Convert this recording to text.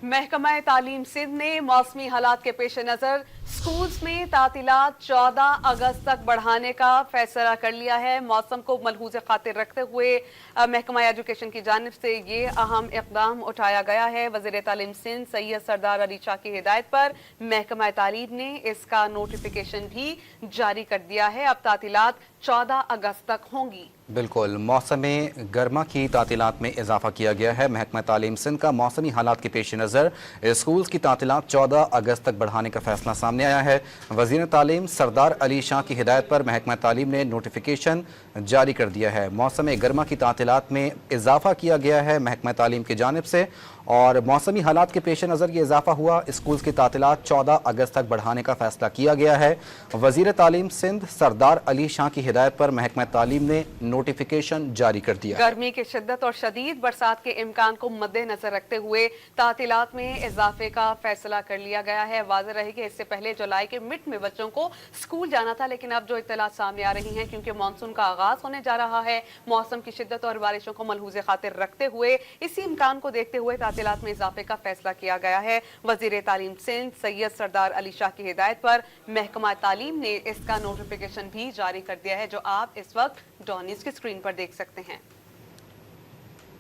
महकमा तालीम सिंध ने मौसमी हालात के पेश नज़र स्कूल्स में तातीलात 14 अगस्त तक बढ़ाने का फैसला कर लिया है। मौसम को मलहूज़ खातिर रखते हुए महकमा एजुकेशन की जानिब से ये अहम इक़दाम उठाया गया है। वज़ीर तालीम सिंध सैयद सरदार अली शाह की हिदायत पर महकमा तालीम ने इसका नोटिफिकेशन भी जारी कर दिया है। अब तातीलात 14 अगस्त तक होंगी। बिल्कुल, मौसम गर्मा की तातीलात में इजाफा किया गया है। महकमा तालीम सिंध का मौसमी हालात के पेश नज़र स्कूल्स की तातीलात 14 अगस्त तक बढ़ाने का फैसला सामने आया है। वज़ीर तालीम सरदार अली शाह की हिदायत पर महकमा तालीम ने नोटिफिकेशन जारी कर दिया है। मौसम गर्मा की तातीलात में इजाफा किया गया है महकमा तालीम की जानिब से, और मौसमी हालात के पेश नज़र ये इजाफा हुआ। स्कूल्स की तातीलात 14 अगस्त तक बढ़ाने का फैसला किया गया है। वज़ीर तालीम सिंध सरदार अली शाह की हिदायत पर महकमा तालीम ने नोटिफिकेशन जारी कर दिया। गर्मी की शिद्दत और शदीद बरसात के इम्कान को मद्देनजर रखते हुए तातीलात में इजाफे का फैसला कर लिया गया है। वाज़ेह रहे कि इससे पहले जुलाई के मिड में बच्चों को स्कूल जाना था, लेकिन अब जो इत्तलात सामने आ रही हैं क्योंकि मानसून का आगाज होने जा रहा है, मौसम की शिद्दत और बारिशों को मलहूज़ खातिर रखते हुए इसी इम्कान को देखते हुए तातीलात में इजाफे का फैसला किया गया है। वज़ीर तालीम सिंध सैयद सरदार अली शाह की हिदायत पर महकमा तालीम ने इसका नोटिफिकेशन भी जारी कर दिया है, जो आप इस वक्त डॉन न्यूज़ की स्क्रीन पर देख सकते हैं।